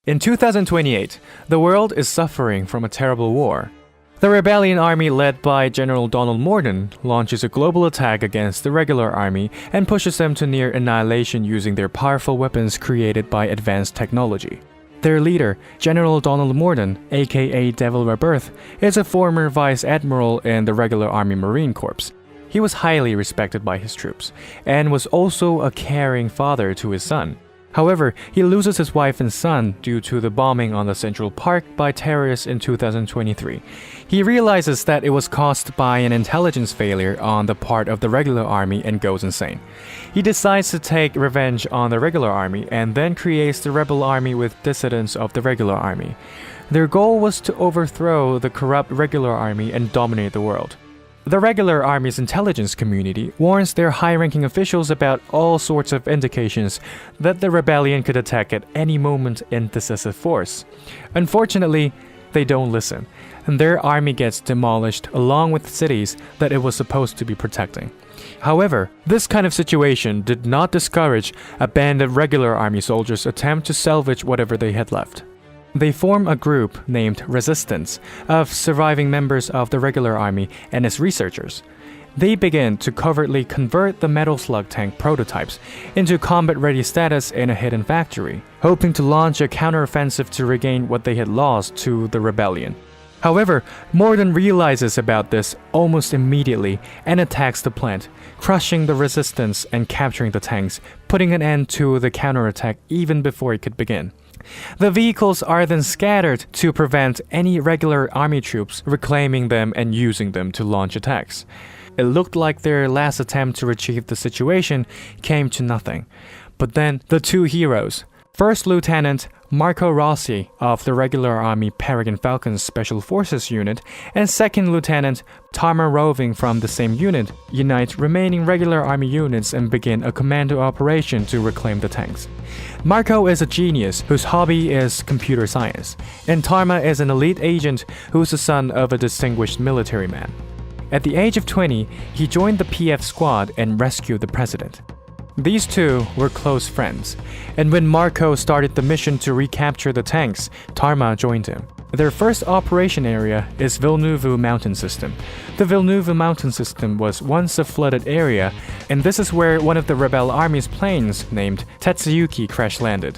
In 2028, the world is suffering from a terrible war. The rebellion army led by General Donald Morden launches a global attack against the regular army and pushes them to near annihilation using their powerful weapons created by advanced technology. Their leader, General Donald Morden, aka Devil Rebirth, is a former vice admiral in the regular Army Marine Corps. He was highly respected by his troops, and was also a caring father to his son. However, he loses his wife and son due to the bombing on the Central Park by terrorists in 2023. He realizes that it was caused by an intelligence failure on the part of the regular army and goes insane. He decides to take revenge on the regular army and then creates the rebel army with dissidents of the regular army. Their goal was to overthrow the corrupt regular army and dominate the world. The regular army's intelligence community warns their high-ranking officials about all sorts of indications that the rebellion could attack at any moment in decisive force. Unfortunately, they don't listen, and their army gets demolished along with cities that it was supposed to be protecting. However, this kind of situation did not discourage a band of regular army soldiers' attempt to salvage whatever they had left. They form a group named Resistance of surviving members of the regular army and its researchers. They begin to covertly convert the metal slug tank prototypes into combat-ready status in a hidden factory, hoping to launch a counteroffensive to regain what they had lost to the rebellion. However, Morden realizes about this almost immediately and attacks the plant, crushing the resistance and capturing the tanks, putting an end to the counterattack even before it could begin. The vehicles are then scattered to prevent any regular army troops reclaiming them and using them to launch attacks. It looked like their last attempt to retrieve the situation came to nothing. But then the two heroes, First Lieutenant Marco Rossi of the regular army Peregrine Falcons Special Forces unit and Second Lieutenant Tarma Roving from the same unit, unite remaining regular army units and begin a commando operation to reclaim the tanks. Marco is a genius whose hobby is computer science, and Tarma is an elite agent who is the son of a distinguished military man. At the age of 20, he joined the PF squad and rescued the president. These two were close friends, and when Marco started the mission to recapture the tanks, Tarma joined him. Their first operation area is Villeneuve Mountain System. The Villeneuve Mountain System was once a flooded area, and this is where one of the rebel army's planes, named Tetsuyuki, crash-landed.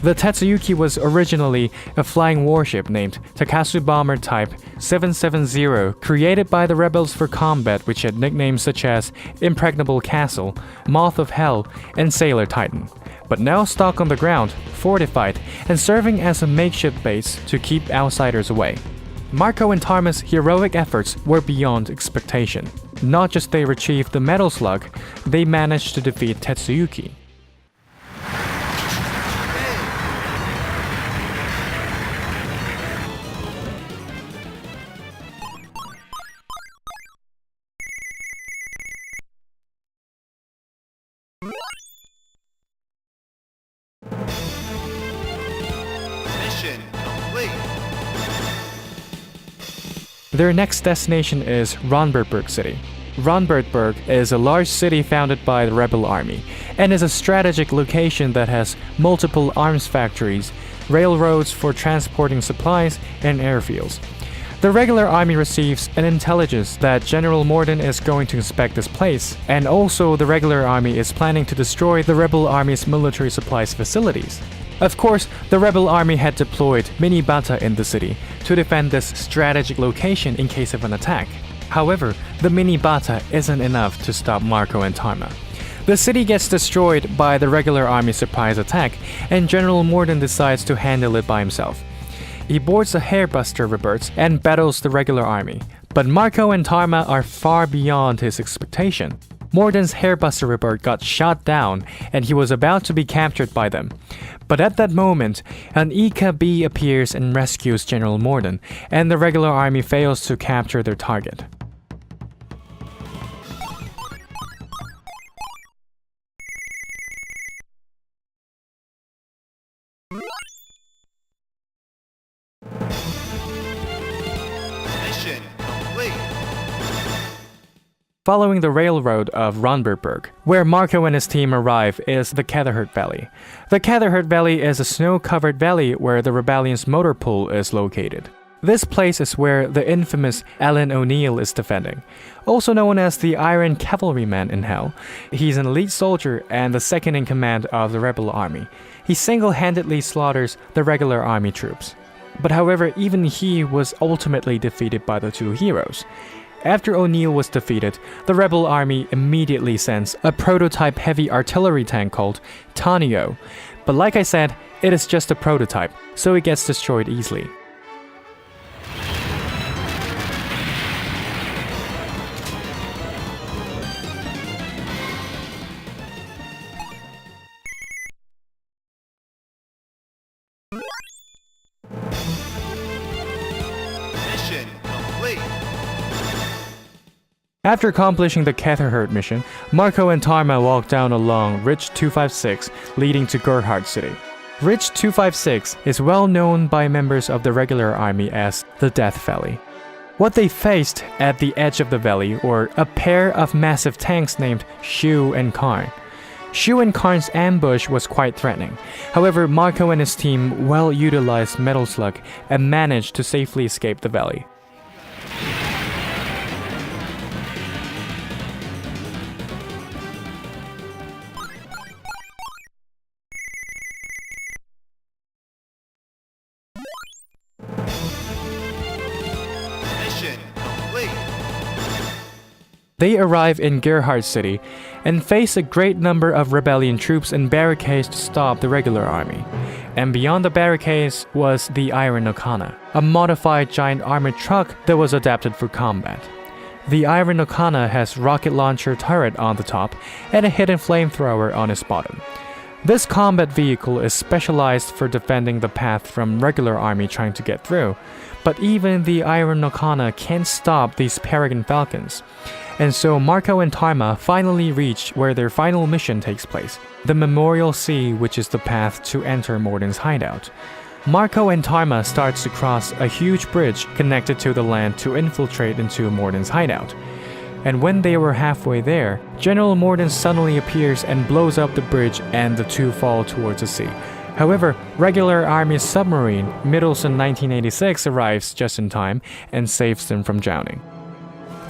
The Tetsuyuki was originally a flying warship named Takasu Bomber Type 770, created by the rebels for combat, which had nicknames such as Impregnable Castle, Moth of Hell, and Sailor Titan, but now stuck on the ground, fortified, and serving as a makeshift base to keep outsiders away. Marco and Tarma's heroic efforts were beyond expectation. Not just they retrieved the metal slug, they managed to defeat Tetsuyuki. Mission complete. Their next destination is Ronbertburg City. Ronbertburg is a large city founded by the rebel army and is a strategic location that has multiple arms factories, railroads for transporting supplies, and airfields. The regular army receives an intelligence that General Morden is going to inspect this place, and also the regular army is planning to destroy the rebel army's military supplies facilities. Of course, the rebel army had deployed mini-bata in the city to defend this strategic location in case of an attack. However, the mini-bata isn't enough to stop Marco and Tarma. The city gets destroyed by the regular army's surprise attack, and General Morden decides to handle it by himself. He boards a hairbuster Roberts and battles the regular army, but Marco and Tarma are far beyond his expectation. Morden's hairbuster Robert got shot down and he was about to be captured by them. But at that moment, an Ika bee appears and rescues General Morden, and the regular army fails to capture their target. Mission complete. Following the railroad of Ronbergburg, where Marco and his team arrive is the Ketherhurt Valley. The Ketherhurt Valley is a snow-covered valley where the rebellion's motor pool is located. This place is where the infamous Alan O'Neill is defending. Also known as the Iron Cavalryman in Hell, he's an elite soldier and the second in command of the rebel army. He single-handedly slaughters the regular army troops. But however, even he was ultimately defeated by the two heroes. After O'Neill was defeated, the rebel army immediately sends a prototype heavy artillery tank called Tanio. But like I said, it is just a prototype, so it gets destroyed easily. Mission complete. After accomplishing the Ketherhurt mission, Marco and Tarma walk down along Ridge 256, leading to Gerhardt City. Ridge 256 is well known by members of the regular army as the Death Valley. What they faced at the edge of the valley were a pair of massive tanks named Shu and Karn. Shu and Karn's ambush was quite threatening. However, Marco and his team well utilized Metal Slug and managed to safely escape the valley. Mission complete. They arrive in Gerhardt City and face a great number of rebellion troops and barricades to stop the regular army. And beyond the barricades was the Iron Okana, a modified giant armored truck that was adapted for combat. The Iron Okana has rocket launcher turret on the top and a hidden flamethrower on its bottom. This combat vehicle is specialized for defending the path from regular army trying to get through, but even the Iron Okana can't stop these Peregrine Falcons. And so Marco and Tarma finally reach where their final mission takes place, the Memorial Sea, which is the path to enter Morden's hideout. Marco and Tarma starts to cross a huge bridge connected to the land to infiltrate into Morden's hideout. And when they were halfway there, General Morden suddenly appears and blows up the bridge and the two fall towards the sea. However, regular army submarine Middleton 1986 arrives just in time and saves them from drowning.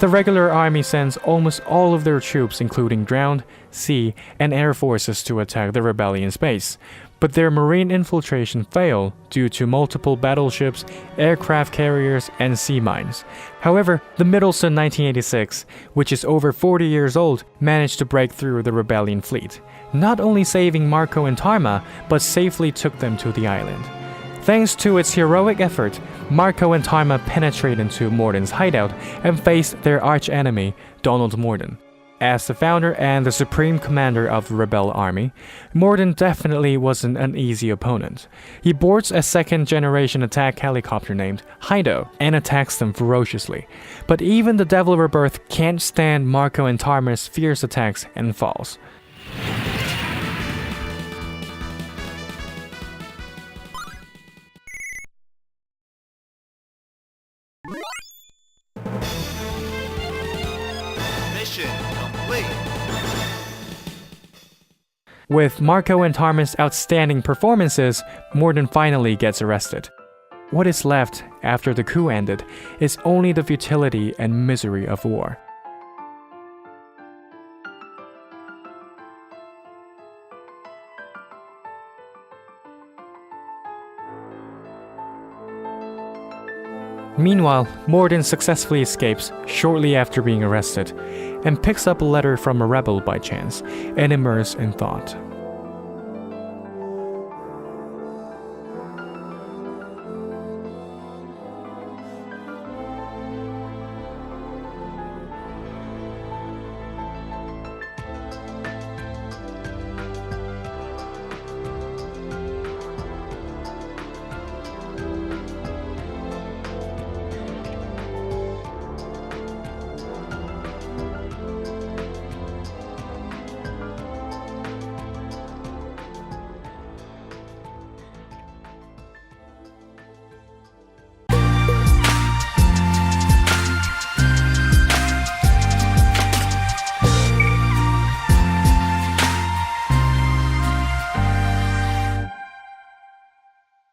The regular army sends almost all of their troops, including ground, sea, and air forces to attack the rebellion's base, but their marine infiltration failed due to multiple battleships, aircraft carriers, and sea mines. However, the Middleton 1986, which is over 40 years old, managed to break through the rebellion fleet, not only saving Marco and Tarma, but safely took them to the island. Thanks to its heroic effort, Marco and Tarma penetrate into Morden's hideout and face their arch-enemy, Donald Morden. As the founder and the supreme commander of the rebel army, Morden definitely wasn't an easy opponent. He boards a second-generation attack helicopter named Hido and attacks them ferociously. But even the Devil Rebirth can't stand Marco and Tarma's fierce attacks and falls. Mission complete. With Marco and Tarma's outstanding performances, Morden finally gets arrested. What is left after the coup ended is only the futility and misery of war. Meanwhile, Morden successfully escapes shortly after being arrested and picks up a letter from a rebel by chance and immersed in thought.